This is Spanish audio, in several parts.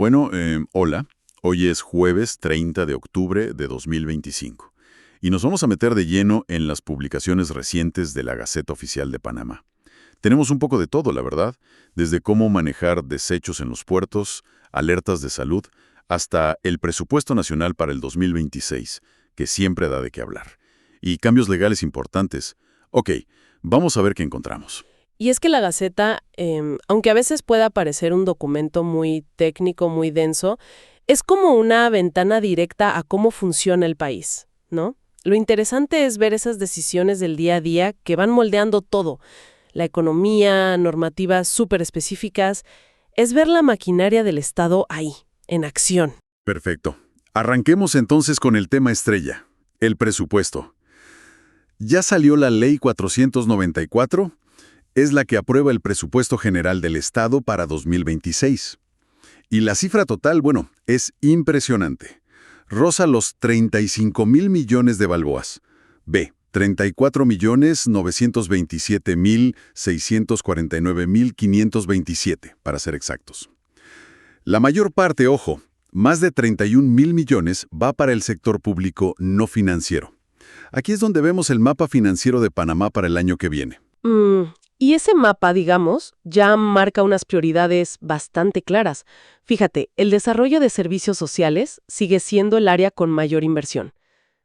Bueno, hola. Hoy es jueves 30 de octubre de 2025 y nos vamos a meter de lleno en las publicaciones recientes de la Gaceta Oficial de Panamá. Tenemos un poco de todo, la verdad, desde cómo manejar desechos en los puertos, alertas de salud, hasta el presupuesto nacional para el 2026, que siempre da de qué hablar. Y cambios legales importantes. Ok, vamos a ver qué encontramos. Y es que la Gaceta, aunque a veces pueda parecer un documento muy técnico, muy denso, es como una ventana directa a cómo funciona el país, ¿no? Lo interesante es ver esas decisiones del día a día que van moldeando todo. La economía, normativas súper específicas, es ver la maquinaria del Estado ahí, en acción. Perfecto. Arranquemos entonces con el tema estrella, el presupuesto. Ya salió la Ley 494, es la que aprueba el presupuesto general del Estado para 2026. Y la cifra total, bueno, es impresionante. Roza los 35,000 millones de balboas. Ve, 34,927,649,527, para ser exactos. La mayor parte, ojo, más de 31,000 millones va para el sector público no financiero. Aquí es donde vemos el mapa financiero de Panamá para el año que viene. Y ese mapa, digamos, ya marca unas prioridades bastante claras. Fíjate, el desarrollo de servicios sociales sigue siendo el área con mayor inversión.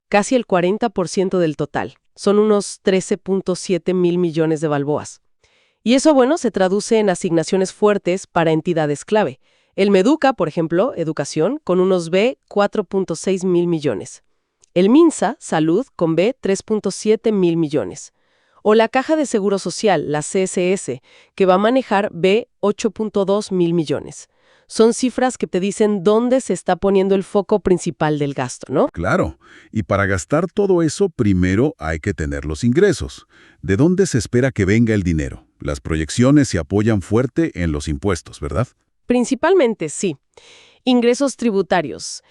Casi el 40% del total. Son unos 13,7 mil millones de balboas. Y eso, bueno, se traduce en asignaciones fuertes para entidades clave. El Meduca, por ejemplo, educación, con unos B, 4,6 mil millones. El MINSA, salud, con B, 3,7 mil millones. O la Caja de Seguro Social, la CSS, que va a manejar B, 8,2 mil millones. Son cifras que te dicen dónde se está poniendo el foco principal del gasto, ¿no? Claro, y para gastar todo eso, primero hay que tener los ingresos. ¿De dónde se espera que venga el dinero? Las proyecciones se apoyan fuerte en los impuestos, ¿verdad? Principalmente, sí. Ingresos tributarios,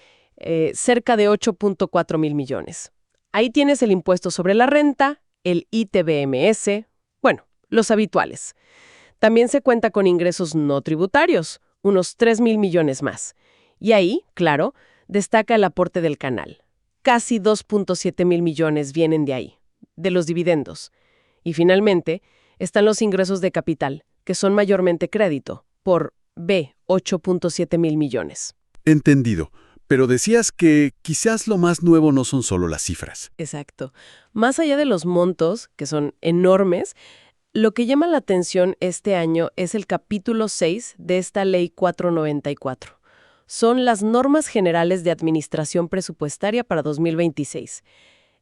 cerca de 8,4 mil millones. Ahí tienes el impuesto sobre la renta, el ITBMS, bueno, los habituales. También se cuenta con ingresos no tributarios, unos 3 mil millones más. Y ahí, claro, destaca el aporte del canal. Casi 2,7 mil millones vienen de ahí, de los dividendos. Y finalmente, están los ingresos de capital, que son mayormente crédito, por B, 8,7 mil millones. Entendido. Pero decías que quizás lo más nuevo no son solo las cifras. Exacto. Más allá de los montos, que son enormes, lo que llama la atención este año es el capítulo 6 de esta Ley 494. Son las normas generales de administración presupuestaria para 2026.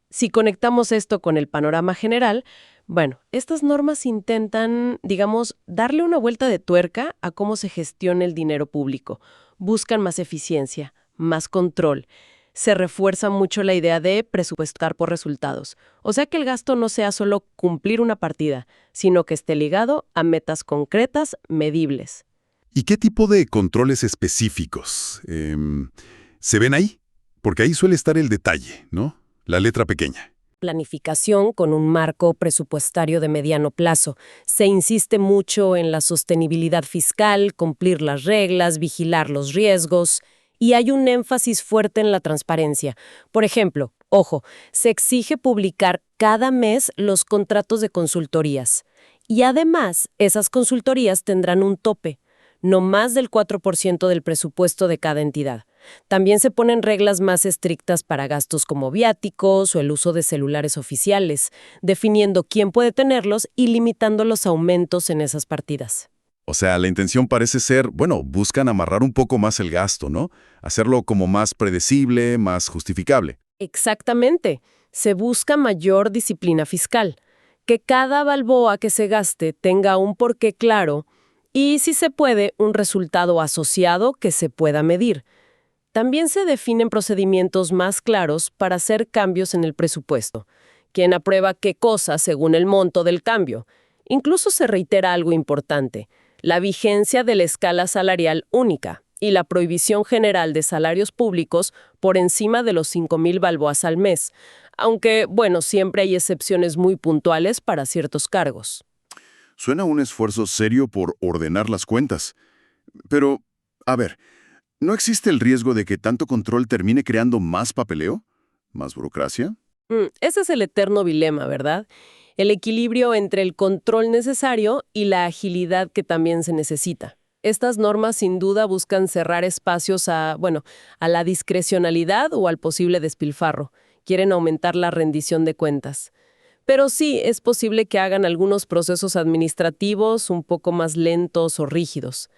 Si conectamos esto con el panorama general, bueno, estas normas intentan, digamos, darle una vuelta de tuerca a cómo se gestiona el dinero público. Buscan más eficiencia, más control. Se refuerza mucho la idea de presupuestar por resultados. O sea que el gasto no sea solo cumplir una partida, sino que esté ligado a metas concretas, medibles. ¿Y qué tipo de controles específicos se ven ahí? Porque ahí suele estar el detalle, ¿no? La letra pequeña. Planificación con un marco presupuestario de mediano plazo. Se insiste mucho en la sostenibilidad fiscal, cumplir las reglas, vigilar los riesgos, y hay un énfasis fuerte en la transparencia. Por ejemplo, ojo, se exige publicar cada mes los contratos de consultorías. Y además, esas consultorías tendrán un tope, no más del 4% del presupuesto de cada entidad. También se ponen reglas más estrictas para gastos como viáticos o el uso de celulares oficiales, definiendo quién puede tenerlos y limitando los aumentos en esas partidas. O sea, la intención parece ser, bueno, buscan amarrar un poco más el gasto, ¿no? Hacerlo como más predecible, más justificable. Exactamente. Se busca mayor disciplina fiscal, que cada balboa que se gaste tenga un porqué claro y, si se puede, un resultado asociado que se pueda medir. También se definen procedimientos más claros para hacer cambios en el presupuesto. ¿Quién aprueba qué cosa según el monto del cambio? Incluso se reitera algo importante: la vigencia de la escala salarial única y la prohibición general de salarios públicos por encima de los 5,000 balboas al mes, aunque, bueno, siempre hay excepciones muy puntuales para ciertos cargos. Suena un esfuerzo serio por ordenar las cuentas. Pero, a ver, ¿No existe el riesgo de que tanto control termine creando más papeleo? ¿Más burocracia? Ese es el eterno dilema, ¿verdad? El equilibrio entre el control necesario y la agilidad que también se necesita. Estas normas sin duda buscan cerrar espacios a la discrecionalidad o al posible despilfarro. Quieren aumentar la rendición de cuentas. Pero sí, es posible que hagan algunos procesos administrativos un poco más lentos o rígidos.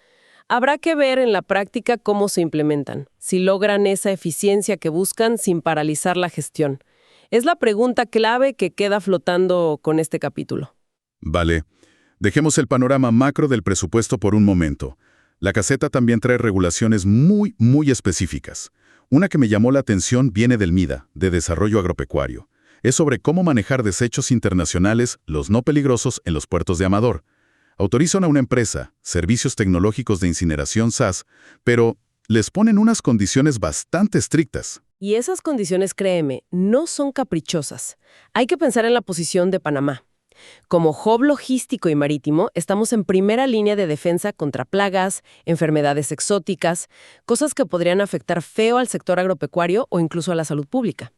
Habrá que ver en la práctica cómo se implementan, si logran esa eficiencia que buscan sin paralizar la gestión. Es la pregunta clave que queda flotando con este capítulo. Vale. Dejemos el panorama macro del presupuesto por un momento. La caseta también trae regulaciones muy específicas. Una que me llamó la atención viene del MIDA, de Desarrollo Agropecuario. Es sobre cómo manejar desechos internacionales, los no peligrosos, en los puertos de Amador. Autorizan a una empresa, Servicios Tecnológicos de Incineración SAS, pero les ponen unas condiciones bastante estrictas. Y esas condiciones, créeme, no son caprichosas. Hay que pensar en la posición de Panamá. Como hub logístico y marítimo, estamos en primera línea de defensa contra plagas, enfermedades exóticas, cosas que podrían afectar feo al sector agropecuario o incluso a la salud pública.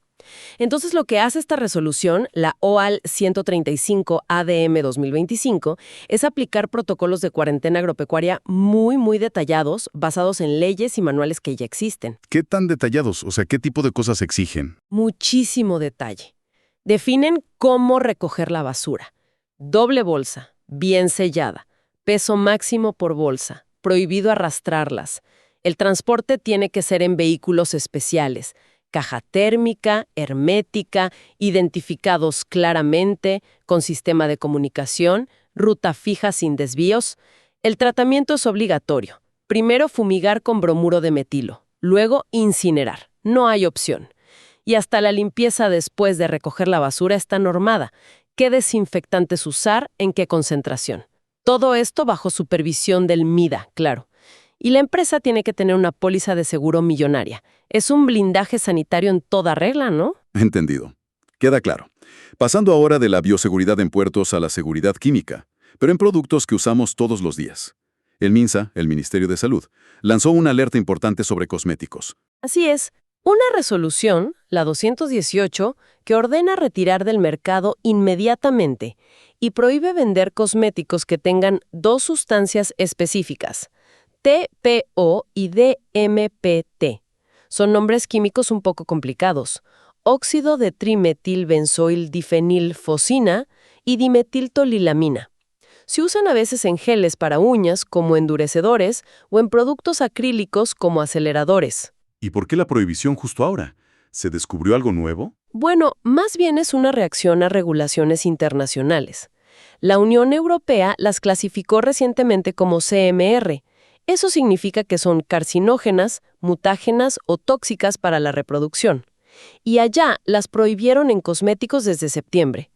Entonces, lo que hace esta resolución, la OAL 135 ADM 2025, es aplicar protocolos de cuarentena agropecuaria muy detallados, basados en leyes y manuales que ya existen. ¿Qué tan detallados? O sea, ¿qué tipo de cosas exigen? Muchísimo detalle. Definen cómo recoger la basura. Doble bolsa, bien sellada, peso máximo por bolsa, prohibido arrastrarlas. El transporte tiene que ser en vehículos especiales, caja térmica, hermética, identificados claramente, con sistema de comunicación, ruta fija sin desvíos. El tratamiento es obligatorio. Primero fumigar con bromuro de metilo, luego incinerar. No hay opción. Y hasta la limpieza después de recoger la basura está normada. ¿Qué desinfectantes usar? ¿En qué concentración? Todo esto bajo supervisión del MIDA, claro. Y la empresa tiene que tener una póliza de seguro millonaria. Es un blindaje sanitario en toda regla, ¿no? Entendido. Queda claro. Pasando ahora de la bioseguridad en puertos a la seguridad química, pero en productos que usamos todos los días. El MINSA, el Ministerio de Salud, lanzó una alerta importante sobre cosméticos. Así es. Una resolución, la 218, que ordena retirar del mercado inmediatamente y prohíbe vender cosméticos que tengan dos sustancias específicas, TPO y DMPT. Son nombres químicos un poco complicados. Óxido de trimetilbenzoildifenilfosina y dimetiltolilamina. Se usan a veces en geles para uñas como endurecedores o en productos acrílicos como aceleradores. ¿Y por qué la prohibición justo ahora? ¿Se descubrió algo nuevo? Bueno, más bien es una reacción a regulaciones internacionales. La Unión Europea las clasificó recientemente como CMR. Eso significa que son carcinógenas, mutágenas o tóxicas para la reproducción. Y allá las prohibieron en cosméticos desde septiembre.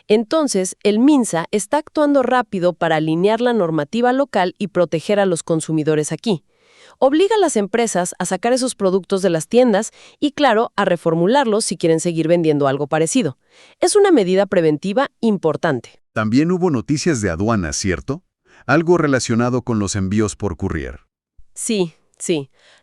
Entonces, el MINSA está actuando rápido para alinear la normativa local y proteger a los consumidores aquí. Obliga a las empresas a sacar esos productos de las tiendas y, claro, a reformularlos si quieren seguir vendiendo algo parecido. Es una medida preventiva importante. También hubo noticias de aduanas, ¿cierto? Algo relacionado con los envíos por courier. Sí.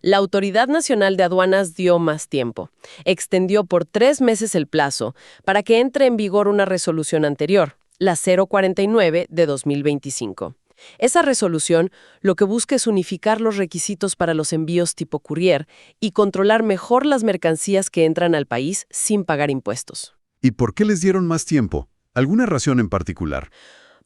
La Autoridad Nacional de Aduanas dio más tiempo. Extendió por 3 meses el plazo para que entre en vigor una resolución anterior, la 049 de 2025. Esa resolución lo que busca es unificar los requisitos para los envíos tipo courier y controlar mejor las mercancías que entran al país sin pagar impuestos. ¿Y por qué les dieron más tiempo? ¿Alguna razón en particular?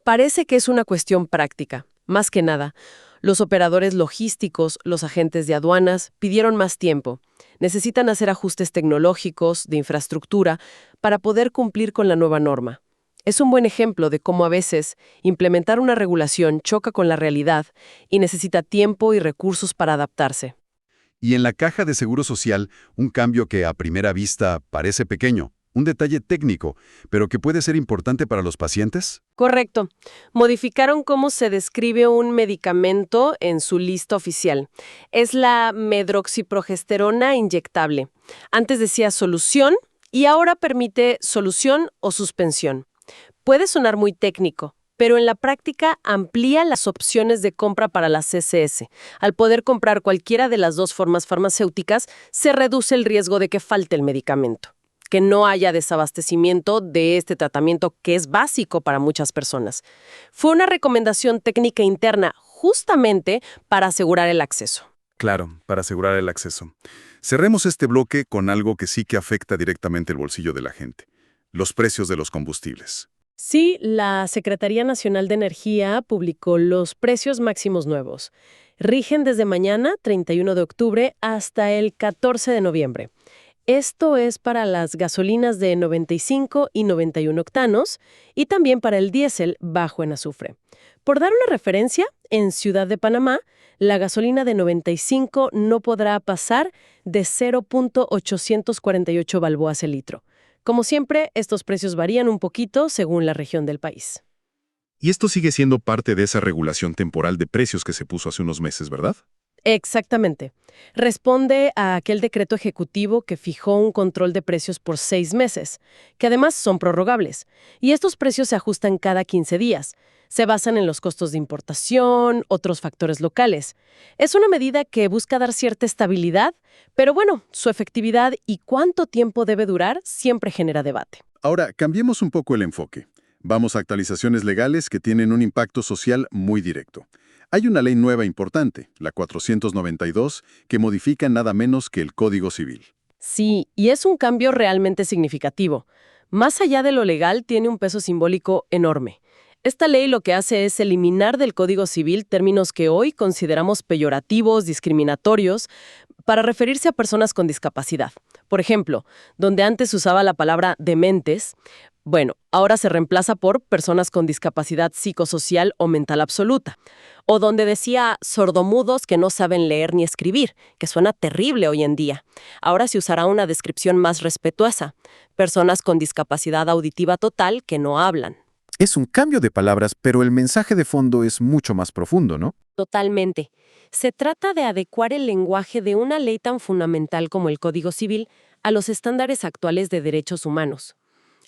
Parece que es una cuestión práctica. Más que nada, los operadores logísticos, los agentes de aduanas, pidieron más tiempo. Necesitan hacer ajustes tecnológicos, de infraestructura, para poder cumplir con la nueva norma. Es un buen ejemplo de cómo a veces implementar una regulación choca con la realidad y necesita tiempo y recursos para adaptarse. Y en la caja de Seguro Social, un cambio que a primera vista parece pequeño, un detalle técnico, pero que puede ser importante para los pacientes. Correcto. Modificaron cómo se describe un medicamento en su lista oficial. Es la medroxiprogesterona inyectable. Antes decía solución y ahora permite solución o suspensión. Puede sonar muy técnico, pero en la práctica amplía las opciones de compra para las CCS. Al poder comprar cualquiera de las dos formas farmacéuticas, se reduce el riesgo de que falte el medicamento, que no haya desabastecimiento de este tratamiento que es básico para muchas personas. Fue una recomendación técnica interna justamente para asegurar el acceso. Claro, para asegurar el acceso. Cerremos este bloque con algo que sí que afecta directamente el bolsillo de la gente: los precios de los combustibles. Sí, la Secretaría Nacional de Energía publicó los precios máximos nuevos. Rigen desde mañana, 31 de octubre, hasta el 14 de noviembre. Esto es para las gasolinas de 95 y 91 octanos y también para el diésel bajo en azufre. Por dar una referencia, en Ciudad de Panamá, la gasolina de 95 no podrá pasar de 0.848 balboas el litro. Como siempre, estos precios varían un poquito según la región del país. Y esto sigue siendo parte de esa regulación temporal de precios que se puso hace unos meses, ¿verdad? Exactamente. Responde a aquel decreto ejecutivo que fijó un control de precios por 6 meses, que además son prorrogables. Y estos precios se ajustan cada 15 días. Se basan en los costos de importación, otros factores locales. Es una medida que busca dar cierta estabilidad, pero bueno, su efectividad y cuánto tiempo debe durar siempre genera debate. Ahora, cambiemos un poco el enfoque. Vamos a actualizaciones legales que tienen un impacto social muy directo. Hay una ley nueva importante, la 492, que modifica nada menos que el Código Civil. Sí, y es un cambio realmente significativo. Más allá de lo legal, tiene un peso simbólico enorme. Esta ley lo que hace es eliminar del Código Civil términos que hoy consideramos peyorativos, discriminatorios, para referirse a personas con discapacidad. Por ejemplo, donde antes se usaba la palabra dementes, bueno, ahora se reemplaza por personas con discapacidad psicosocial o mental absoluta. O donde decía sordomudos que no saben leer ni escribir, que suena terrible hoy en día. Ahora se usará una descripción más respetuosa: personas con discapacidad auditiva total que no hablan. Es un cambio de palabras, pero el mensaje de fondo es mucho más profundo, ¿no? Totalmente. Se trata de adecuar el lenguaje de una ley tan fundamental como el Código Civil a los estándares actuales de derechos humanos,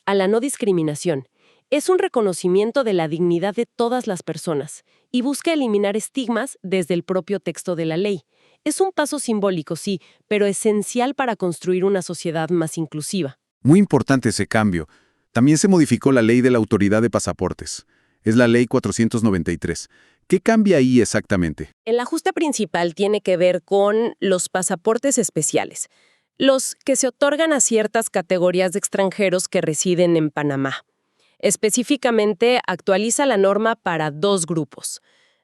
a la no discriminación. Es un reconocimiento de la dignidad de todas las personas y busca eliminar estigmas desde el propio texto de la ley. Es un paso simbólico, sí, pero esencial para construir una sociedad más inclusiva. Muy importante ese cambio. También se modificó la ley de la Autoridad de Pasaportes. Es la ley 493. ¿Qué cambia ahí exactamente? El ajuste principal tiene que ver con los pasaportes especiales, los que se otorgan a ciertas categorías de extranjeros que residen en Panamá. Específicamente, actualiza la norma para 2 grupos: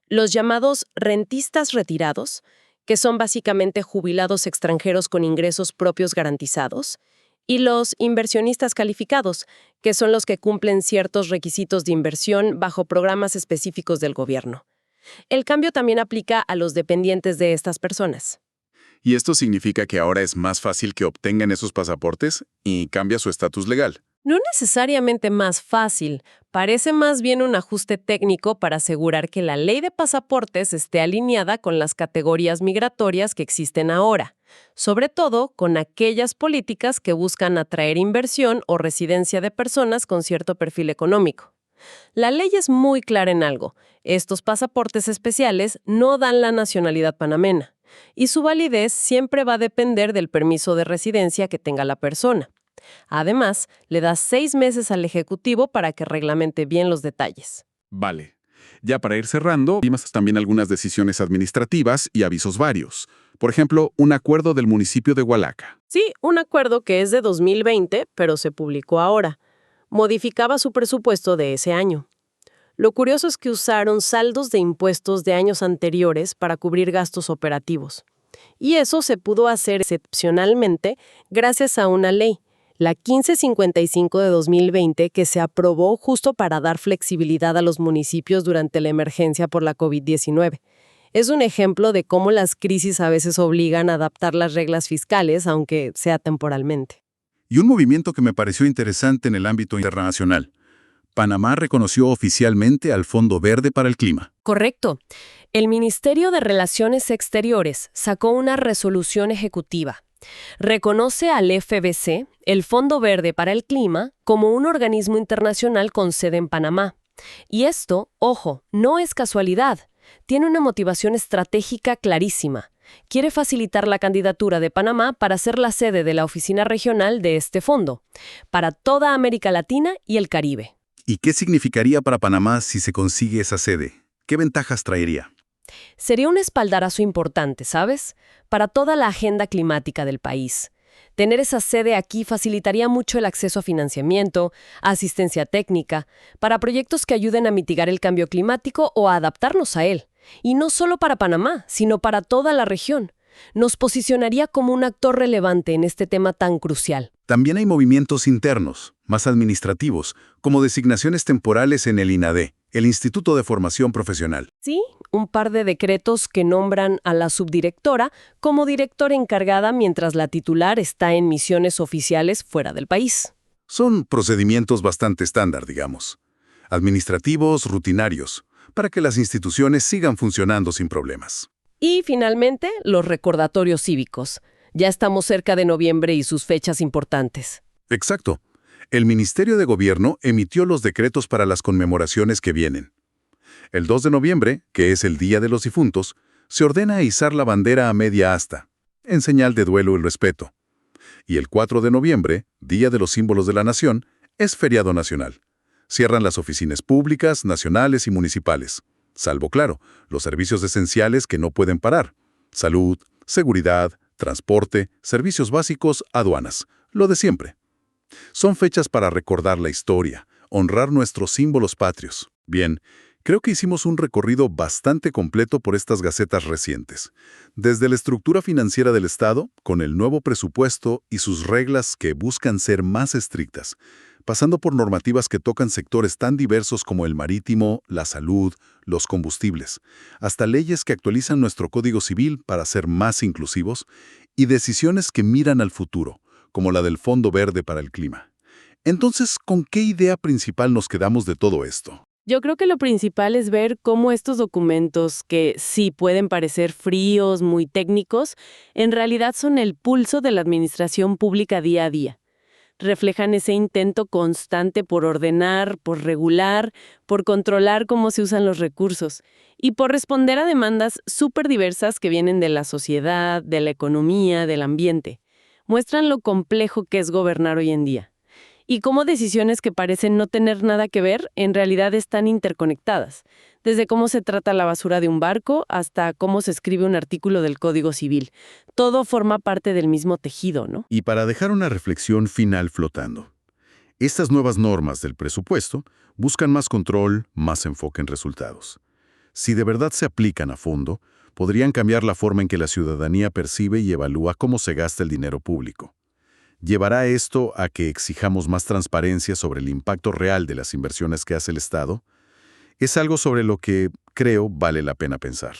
los llamados rentistas retirados, que son básicamente jubilados extranjeros con ingresos propios garantizados, y los inversionistas calificados, que son los que cumplen ciertos requisitos de inversión bajo programas específicos del gobierno. El cambio también aplica a los dependientes de estas personas. ¿Y esto significa que ahora es más fácil que obtengan esos pasaportes y cambia su estatus legal? No necesariamente más fácil, parece más bien un ajuste técnico para asegurar que la ley de pasaportes esté alineada con las categorías migratorias que existen ahora, sobre todo con aquellas políticas que buscan atraer inversión o residencia de personas con cierto perfil económico. La ley es muy clara en algo: estos pasaportes especiales no dan la nacionalidad panameña, y su validez siempre va a depender del permiso de residencia que tenga la persona. Además, le da 6 meses al Ejecutivo para que reglamente bien los detalles. Vale. Ya para ir cerrando, vimos también algunas decisiones administrativas y avisos varios. Por ejemplo, un acuerdo del municipio de Hualaca. Sí, un acuerdo que es de 2020, pero se publicó ahora. Modificaba su presupuesto de ese año. Lo curioso es que usaron saldos de impuestos de años anteriores para cubrir gastos operativos. Y eso se pudo hacer excepcionalmente gracias a una ley, la 1555 de 2020, que se aprobó justo para dar flexibilidad a los municipios durante la emergencia por la COVID-19. Es un ejemplo de cómo las crisis a veces obligan a adaptar las reglas fiscales, aunque sea temporalmente. Y un movimiento que me pareció interesante en el ámbito internacional. Panamá reconoció oficialmente al Fondo Verde para el Clima. Correcto. El Ministerio de Relaciones Exteriores sacó una resolución ejecutiva. Reconoce al FBC, el Fondo Verde para el Clima, como un organismo internacional con sede en Panamá. Y esto, ojo, no es casualidad. Tiene una motivación estratégica clarísima. Quiere facilitar la candidatura de Panamá para ser la sede de la oficina regional de este fondo, para toda América Latina y el Caribe. ¿Y qué significaría para Panamá si se consigue esa sede? ¿Qué ventajas traería? Sería un espaldarazo importante, ¿sabes? Para toda la agenda climática del país. Tener esa sede aquí facilitaría mucho el acceso a financiamiento, a asistencia técnica, para proyectos que ayuden a mitigar el cambio climático o a adaptarnos a él. Y no solo para Panamá, sino para toda la región. Nos posicionaría como un actor relevante en este tema tan crucial. También hay movimientos internos, más administrativos, como designaciones temporales en el INADE, el Instituto de Formación Profesional. Sí, un par de decretos que nombran a la subdirectora como directora encargada mientras la titular está en misiones oficiales fuera del país. Son procedimientos bastante estándar, digamos. Administrativos, rutinarios, para que las instituciones sigan funcionando sin problemas. Y finalmente, los recordatorios cívicos. Ya estamos cerca de noviembre y sus fechas importantes. Exacto. El Ministerio de Gobierno emitió los decretos para las conmemoraciones que vienen. El 2 de noviembre, que es el Día de los Difuntos, se ordena izar la bandera a media asta, en señal de duelo y respeto. Y el 4 de noviembre, Día de los Símbolos de la Nación, es feriado nacional. Cierran las oficinas públicas, nacionales y municipales. Salvo, claro, los servicios esenciales que no pueden parar. Salud, seguridad, transporte, servicios básicos, aduanas. Lo de siempre. Son fechas para recordar la historia, honrar nuestros símbolos patrios. Bien, creo que hicimos un recorrido bastante completo por estas gacetas recientes. Desde la estructura financiera del Estado, con el nuevo presupuesto y sus reglas que buscan ser más estrictas, pasando por normativas que tocan sectores tan diversos como el marítimo, la salud, los combustibles, hasta leyes que actualizan nuestro Código Civil para ser más inclusivos y decisiones que miran al futuro, como la del Fondo Verde para el Clima. Entonces, ¿con qué idea principal nos quedamos de todo esto? Yo creo que lo principal es ver cómo estos documentos, que sí pueden parecer fríos, muy técnicos, en realidad son el pulso de la administración pública día a día. Reflejan ese intento constante por ordenar, por regular, por controlar cómo se usan los recursos y por responder a demandas súper diversas que vienen de la sociedad, de la economía, del ambiente. Muestran lo complejo que es gobernar hoy en día y cómo decisiones que parecen no tener nada que ver en realidad están interconectadas, desde cómo se trata la basura de un barco hasta cómo se escribe un artículo del Código Civil. Todo forma parte del mismo tejido, ¿no? Y para dejar una reflexión final flotando, estas nuevas normas del presupuesto buscan más control, más enfoque en resultados. Si de verdad se aplican a fondo, podrían cambiar la forma en que la ciudadanía percibe y evalúa cómo se gasta el dinero público. ¿Llevará esto a que exijamos más transparencia sobre el impacto real de las inversiones que hace el Estado? Es algo sobre lo que, creo, vale la pena pensar.